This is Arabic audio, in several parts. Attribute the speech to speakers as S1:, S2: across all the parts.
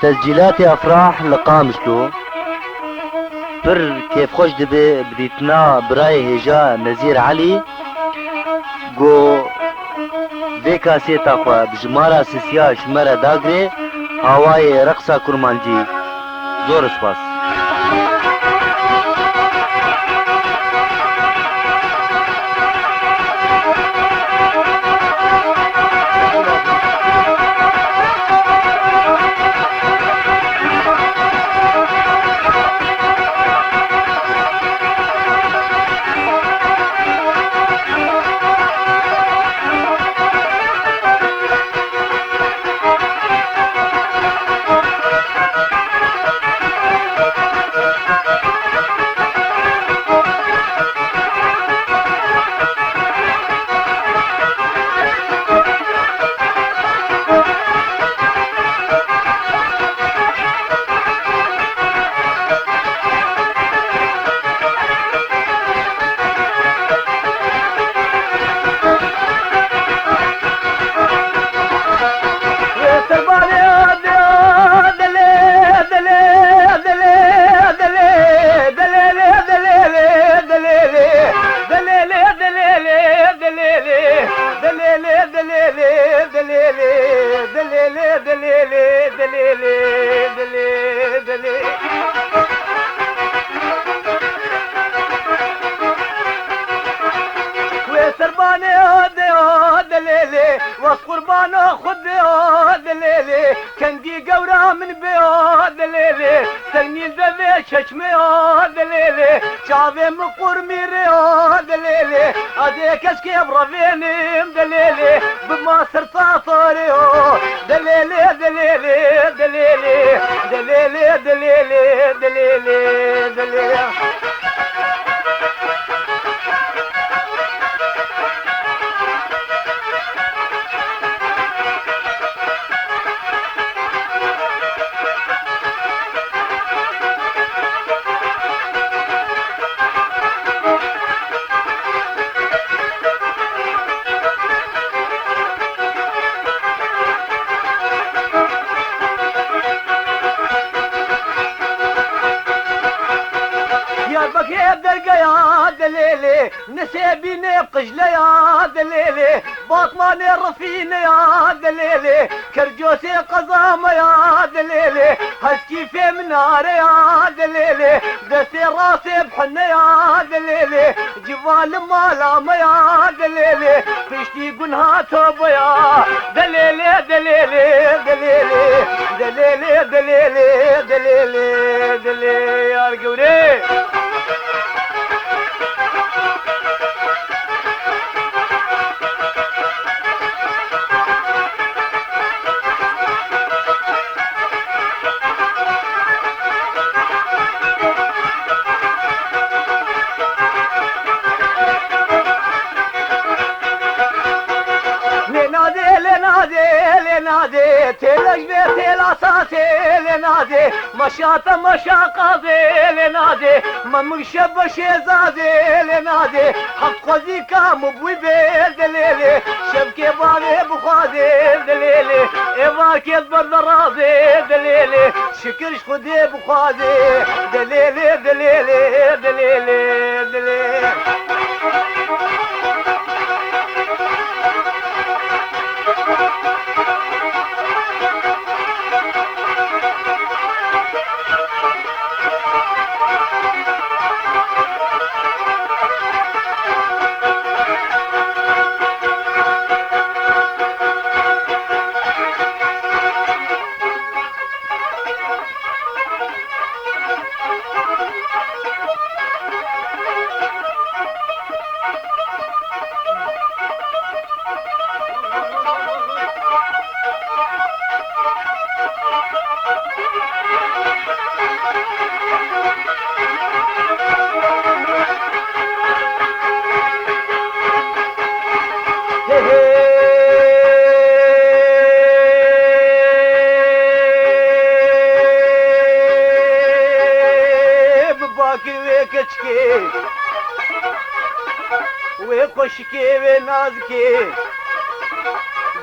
S1: تسجيلات افراح لقامشتو پر كيف خوش دبي بديتنا براي هجا نزير علي جو فيكا سيتا خوا بجمارا سيسيا شمرا داغري هواي رقصة كرمانجي زور سپاس.
S2: كندي قورا من بياد ليلي سنين ذبي ششمي هاد ليلي شافي مقور ميرياد ليلي هذيك اسكي برافيني دليلي بما صرت صاريو دليلي دليلي دليلي دليلي دليلي دليلي دليلي نسيبيني بقجلة يا دليلي باطماني رفيني يا دليلي كرجوسي قزامة يا دليلي هسكي في مناري يا دليلي دسي راسي بحنة يا دليلي جبال مالامة يا دليلي فشتي قنها توبة يا دليلي دليلي دليلي دليلي دليلي دليلي دليلي يا القوري تلك بيتي الاساسي لنادي مشاطة مشاقاضي لنادي ممشب شيزازي لنادي حق قضي كام بوي بيل دليلي شبكي باري بخوازي دليلي إباكي البردرازي دليلي شكرش خدي بخوازي دليلي دليلي دليلي دليلي وخشكي ونازكي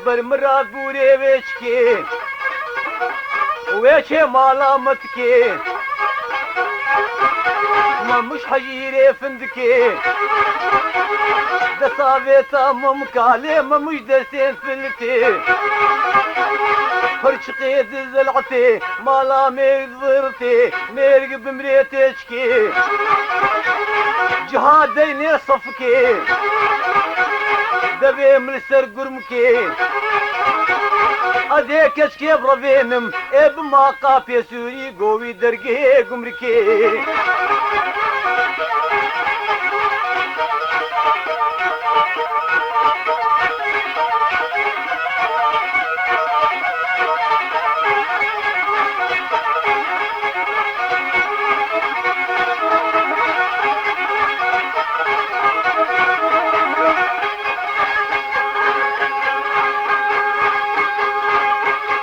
S2: برمرات بوري وشكي ويشي مالامتكي ما مش حجيري فندكي ده صابيتا ممكالي ما مش دسين فلتي فرشقي دزلعتي مالا ميغذرتي ميرق بمريتشكي جهاديني صفكي دبي ملسر قرمكي اديك اشكي بربينم اب ما قافي سوري قوي درقي قمركي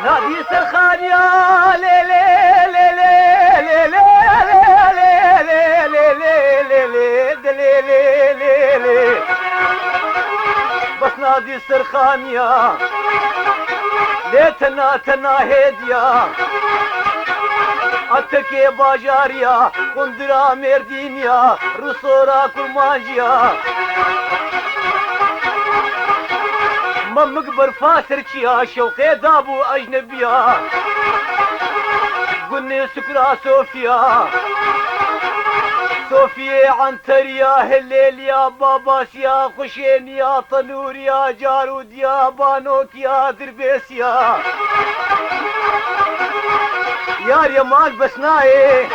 S2: نادي سرخان يا ليلي ليلي ليلي ليلي ليلي بس نادي سرخان يا ليتنا تنا هديا اتكي باجاريا قندرا مردينيا رسورا كرمانجيا مقبر فاسركيا شوقي دابو اجنبيا قلني سكرا صوفيا صوفيا عنتريا هليل يا باباس يا خشين يا طنور يا جارود يا بانوك يا دربيس يا ريمان بسناي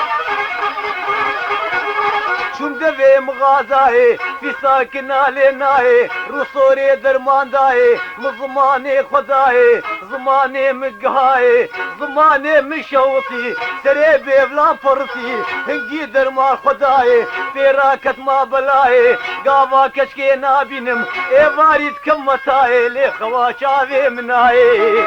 S2: شوم دفي مغازاي في ساكنا لناي رسوري درمانداي مزماني خداي زماني مقهاي زماني مشوطي سريبي بلا فرطي هنجي درمان خداي فيراكت ما بلاي قابا كشكي نابينم ايباري تكمتاي لي خواشاوي مناي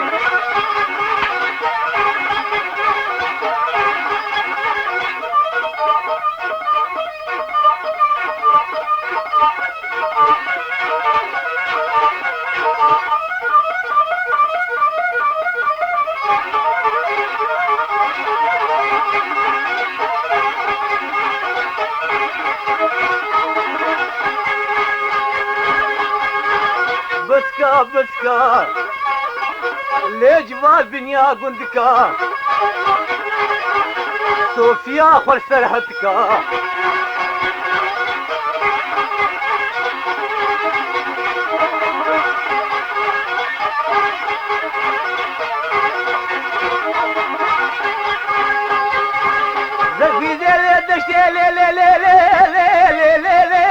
S2: بسكا ليه جبال بنيا قندكا صوفيا خور سرحتكا زكي ديلي دشتي لي لي لي لي لي لي لي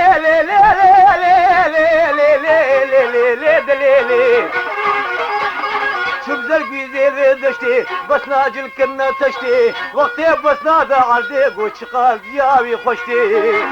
S2: لي شوف زرقي زي دشتي بس ناجل كنا تشتي وقتي بس نادا عالديق وشقال دياوي خشتي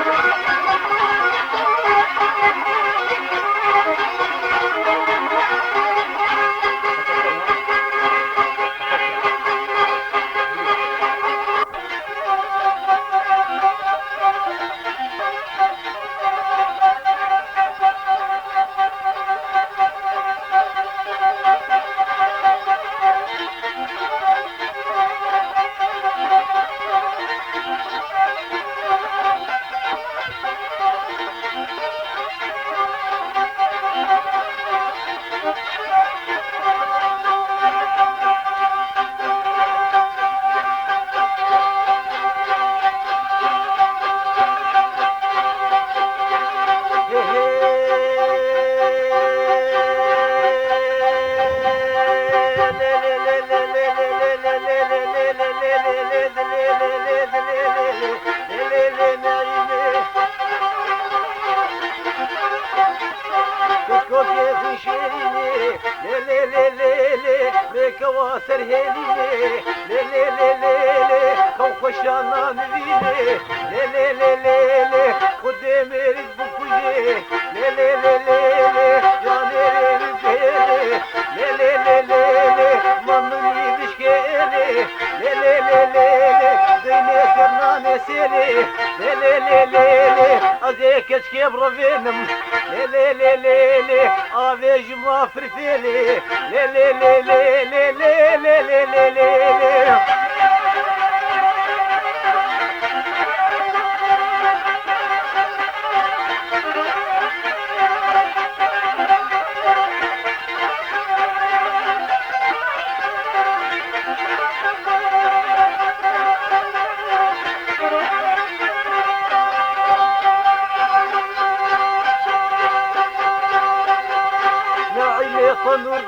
S2: كواسر هيلي لي لي لي لي خوشانا نبيلي لي لي لي لي قدامي رزبكوجي لي لي لي لي جاني رزبيلي لي لي لي لي ممني بشكيلي لي لي لي لي زيني كرناني سيلي لي لي لي لي ازيك اشكي برفينم لي لي لي لي افيج ما فرفيلي لي لي لي لي لي لي لي لي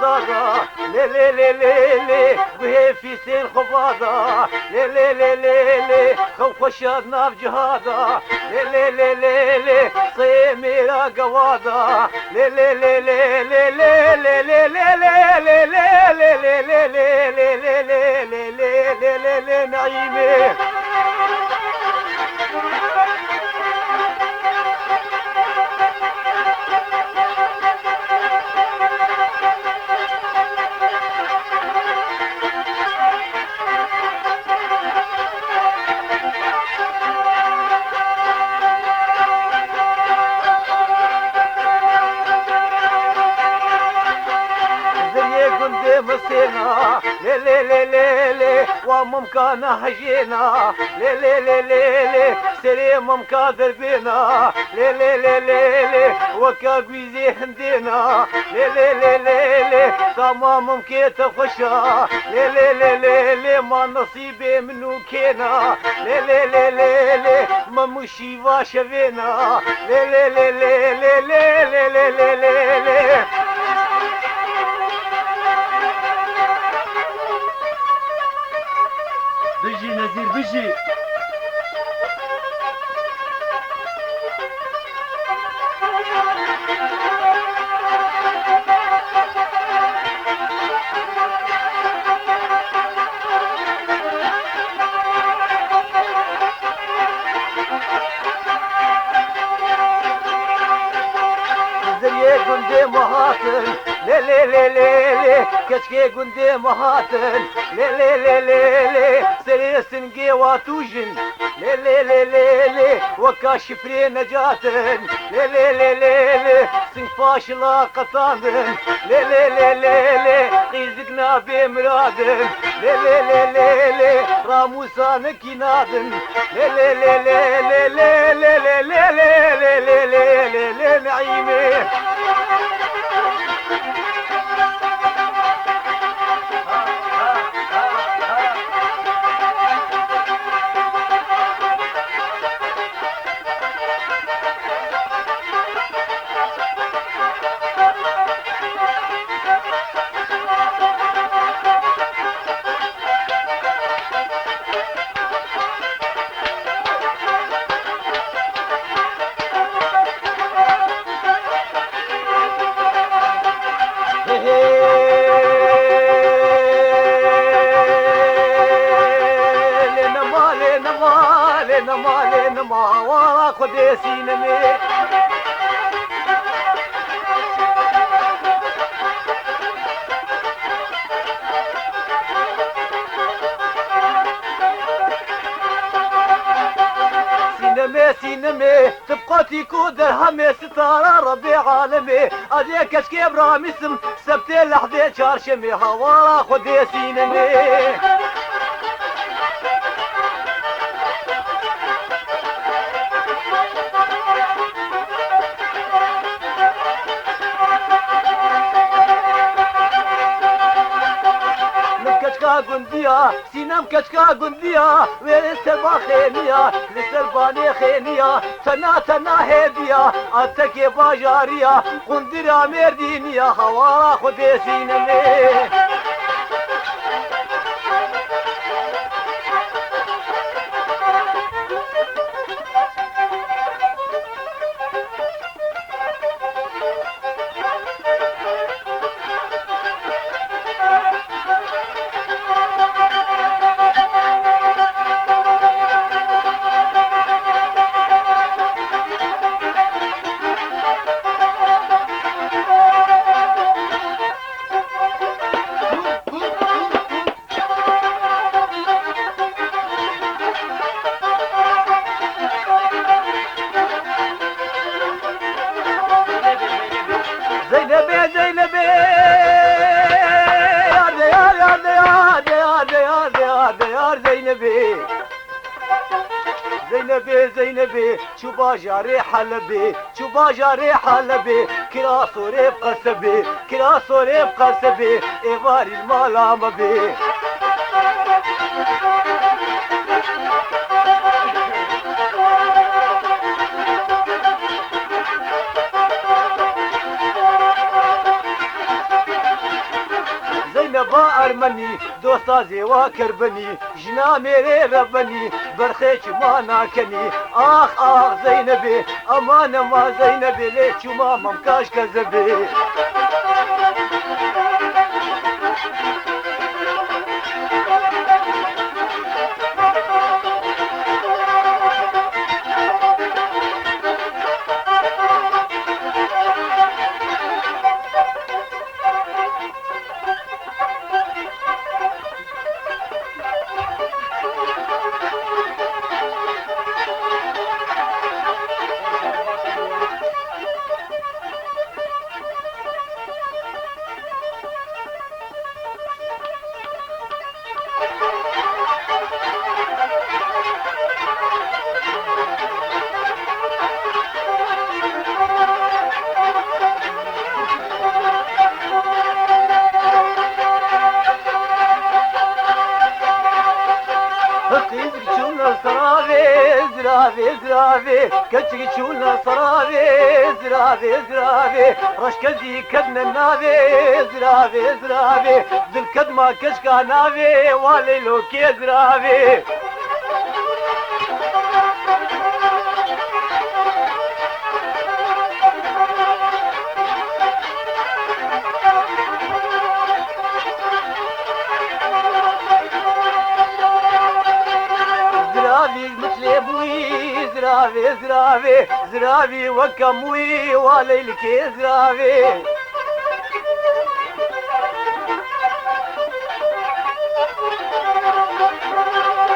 S2: زازا لي لي لي لي لي وهي في سين خفاضة لي لي لي لي لي خوشنا في جهادا لي لي لي لي لي صيميرا قوادا لي لي لي لي لي لي لي لي لي لي لي لي لي نعيمي مسينا لي لي لي لي لي وممكن هجينا لي لي لي لي لي سري ممكن دربينا لي لي لي لي لي وكاكويزي هندينا لي لي لي لي لي تمام ممكن تخشى لي لي لي لي لي ما نصيبي منو كينا لي لي لي لي لي ما مشي واشفينا لي لي لي لي لي لي لي لي لي لي
S1: بيجي نزير بيجي
S2: قندي مهاتن لي لي لي لي لي كشكي قندي مهاتن لي لي لي لي لي سري سنقي واتوجن لي لي لي لي لي وكاشفري نجاتن لي لي لي لي لي سنفاش لا قطاندن لي لي لي لي لي قيزقنا بمرادن لي لي لي لي لي راموسان كينادن لي لي لي لي لي لي لي لي لي لي لي لي نعيمي ما ورا خدي سينمي سينمي تبقاتي كو درهمي ستارة ربي عالمي اديك اشكي برامسم سبتي لحظة شارشمي هوا خدي سينمي قنديا سينام كشكا قنديا ويسلبا خينيا لسلباني خينيا تنا هديا اتكي باجاريا قندرا مردينيا هوا خدي سينمي زينبي شو باجاري حلبي شو باجاري حلبي كلا صوري بقصبي كلا صوري بقصبي إيواري الملام بي با ارمنی دوستا زیوا کربنی جنا میره ربنی برخیچ ما ناکنی آخ آخ زینبی امان ما زینبی لی چوما ممکاش کذبی زرافي كتشي تشونا صرافي زرافي رشكزي كدنا النافي زرافي ذل كدما كشكا نافي واليلو كي زرافي زرافي وكموي وليلك زرافي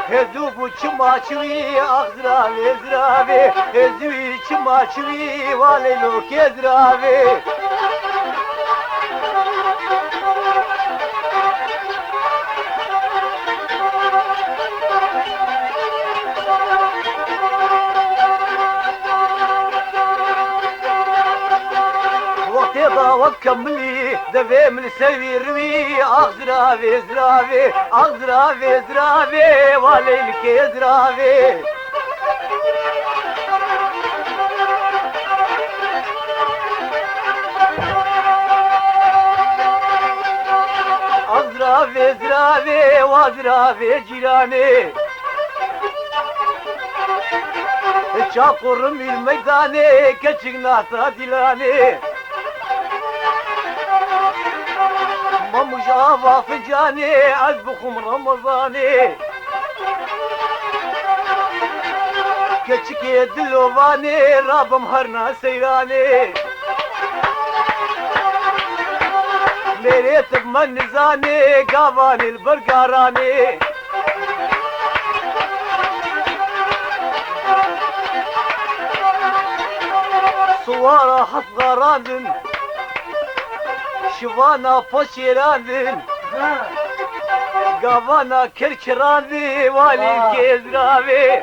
S2: هزوب وشما شوي اخ زرافي هزوي شما شوي وليلك زرافي وكملي دفي من سوي روي زرافي زرافي وليلك زرافي زرافي وزرافي جيراني شاقر من الميدان كتشنا ديلاني مجابة فنجاني عذبكم رمضاني كتشكي دلوفاني راب مهرنا سيراني ليريت بمنزاني قاباني البرقاراني صوارة حط غراندن شوانا فشيراندن قافانا كركراندي والي كيزرافي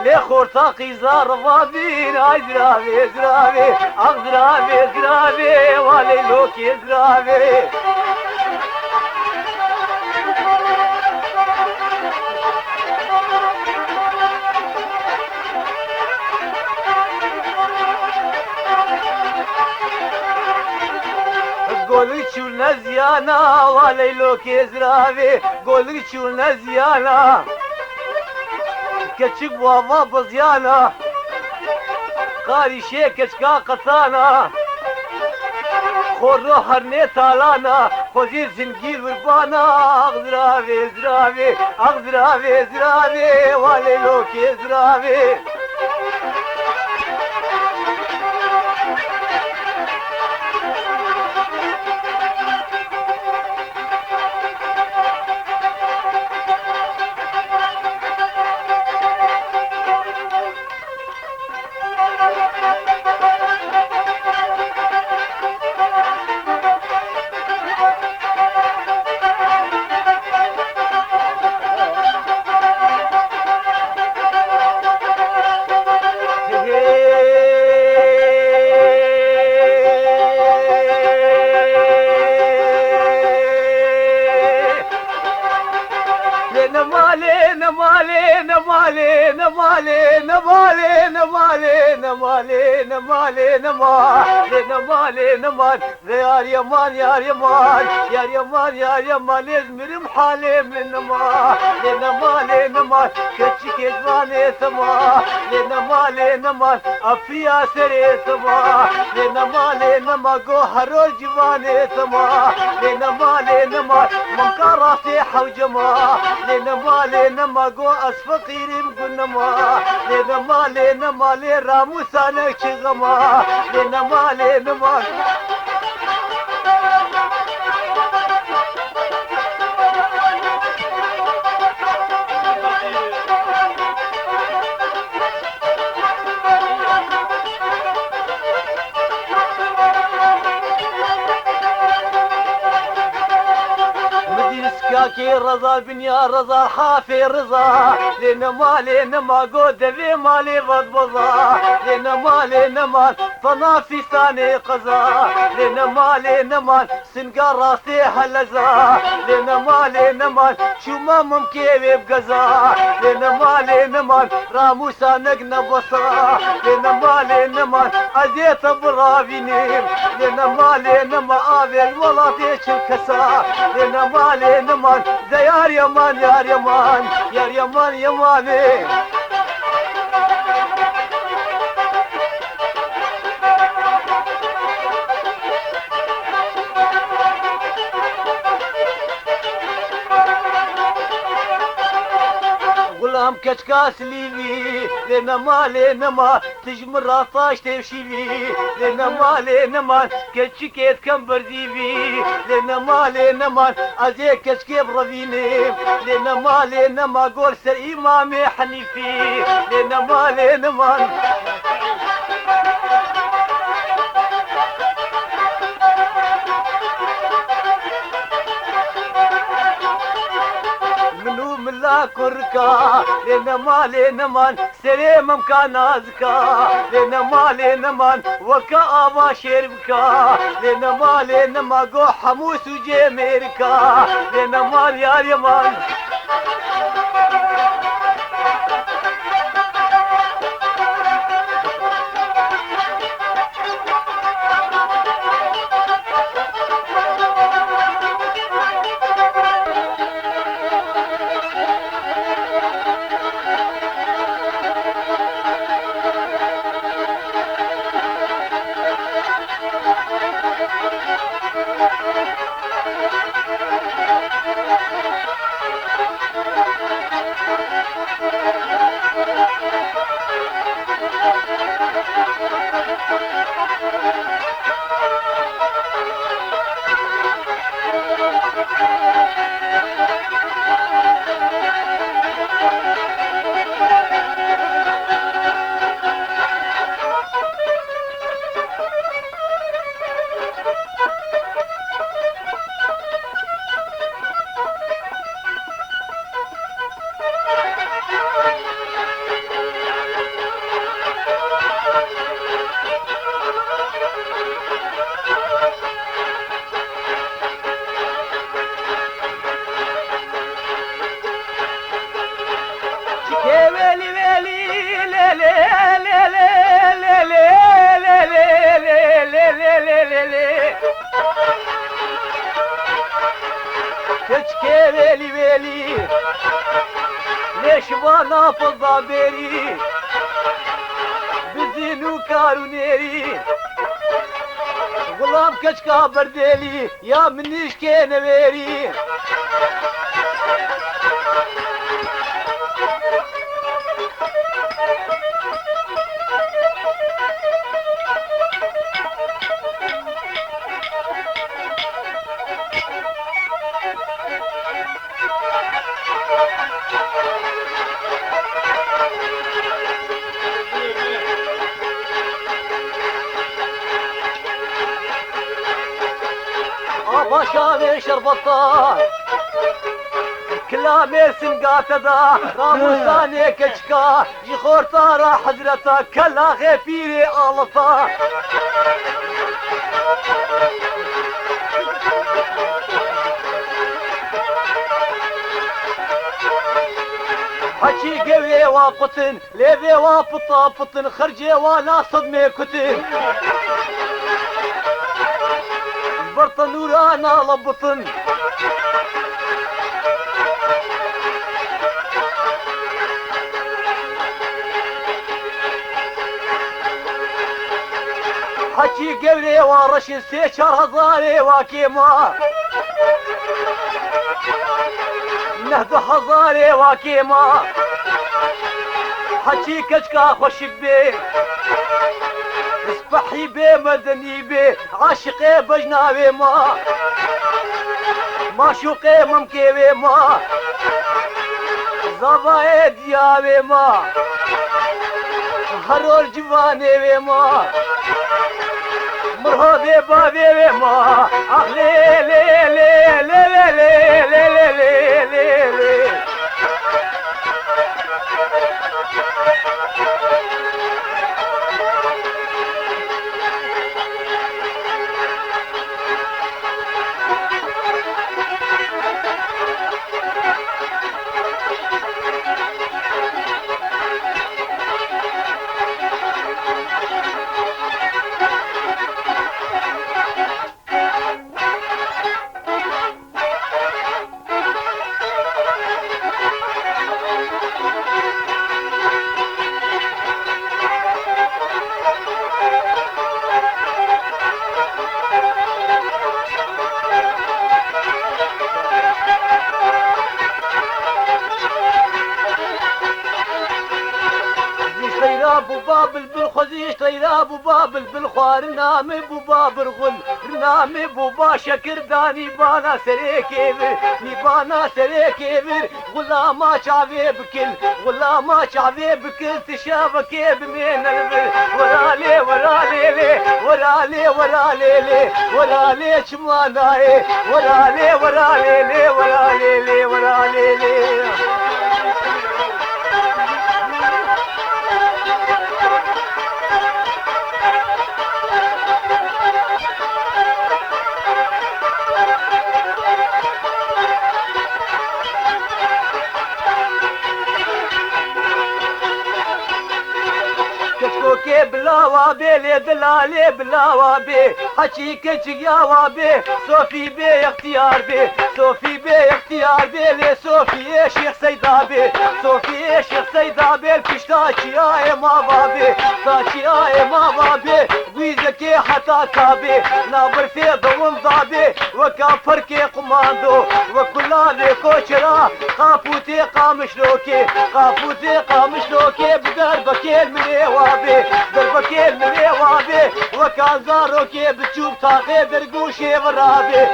S2: لي خورتاقي زارفادين زرافي زرافي والي لو كيزرافي قولي شو زيانا وليلو كيزرافي قولي شو زيانا كتشك وما بزيانا قاري شيكش كا قطانا خورو هرني تالانا خوزير زنجير وربانا زرافي وليلو كيزرافي نمالي نمالي نمالي نمالي نمالي نمالي نمالي نمالي نمال يا يمان يا يمان يا يمان يا يمان يزمر محالي من نمال نمالي نمال كتشك يجواني ثما نمالي نمال افيا سري ثما نمالي نمال قوهر الجواني ثما نمالي نمال منكراتي حوجما نمالي نمال قو اسفقيري مقول نما نمالي نمالي راموسانك شغما نمالي نمال كي رضا بنيا رضا حافي رضا لنا ما قود ذي مالي بضبضا لنا ما فنا في ثاني قضا لنا ما سنقا راسي هلزا لنا ما شو ما ممكن بقزا لنا ما راموسا نقنا بصا لنا ما ازيت برافينيم لنا ما آذي الولا ديش الكسا لنا ما زي يار يمان يار يمان يار يمان يماني غلام كشكاس ليبي لنا ما تجمر رافاش تمشيبي لنا ما كشكيت كم برديبي لنا ما ازي كشكي برفيني لنا ما قول سر امامي حنيفي لنا ما لا كركا لنا ما سليم مكان ازكا لنا ما وكا ابا شربكا لنا ما قو حموس وجيميركا لنا ما يا يمان تشكي ويلي ويلي ليش وانا في الضابيري بزينو كارونيري غلام كشكا برديلي يا منيش كين ويري باشا شربطان كلامي سنقاتدا راموساني كشكا يخور طارا حضرتا كلا غفيري آلفا حكي قوي وقطن ليبي وبطا بطن خرجي وانا صدمي كتن برطن ورانا لبطن حكي قبلي ورش السيشر هزاري واكيما نهد هزاري واكيما حكي كشكا خوش بي اسبحي بي مدني بي عاشقي بجنابي ما شوقي ممكي ما زباي ديابي ما هرول جواني ما مرهبي بابي ما اخلي لي لي لي لي لي لي لي لي ابو بابل بالخزيش طير ابو بابل بالخوار نامي ابو بابر غل نامي ابو باشا كرداني بانا سريكيبر بانا سريكيبر غلا ما شعبي بكل غلا ما شعبي بكل تشابكي بمين البر ورا لي ورا لي لي ورا لي ورا لي لي ورا لي شماناي ورا لي ورا لي لي ورا لي لي ورا لي لي كتكوكي بلا وابي لي دلالي بلا وابي حكي كتك يا وابي صوفي بي اختيار بي صوفي بي اختيار بي لي صوفي يا شيخ سيدابي صوفي يا شيخ سيدابي الكشتاكي يا ما بابي تاكي يا ما بابي ويزكي حتى كابي نابر في ضوم ضابي وكافركي قماندو وكلالي كوشرا قافوتي قامشلوكي قافوتي قامشلوكي بدربكي المني وابي دربكي المني وابي وكان زاروكي بتشوف طاقي درقوشي ورابي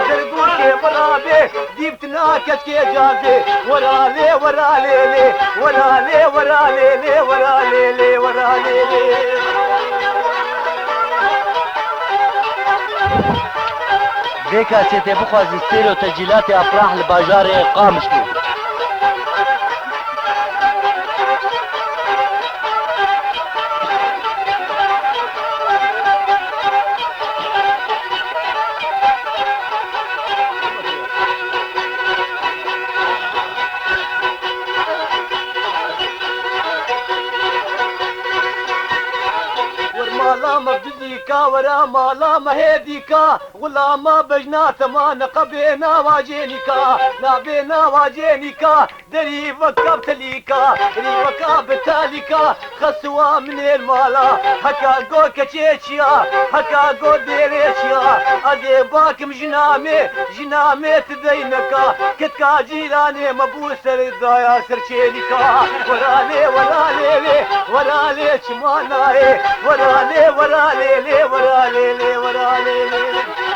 S2: درقوشي ورابي جبتنا كشكي جازي ورالي ورالي لي ورالي ورالي لي ورالي لي ورالي لي
S1: ديكا سيتي بخوازي ستيريو تسجيلات افراح الباجار قامشلو
S2: مالا مبديكا ورا مالا مهديكا غلاما بجنات ما نقبينا واجينيكا نابينا واجينيكا دري وكاب تليكا دري وكاب تاليكا خسوا من المالا حكا قو كتشيشيا حكا قو ديريشيا ادي باكم جنامي تدينكا كتكا جيلاني مبوسر دايا سرشينيكا ورالي ورالي ورالي شماناي ورالي ورالي ورالي ورالي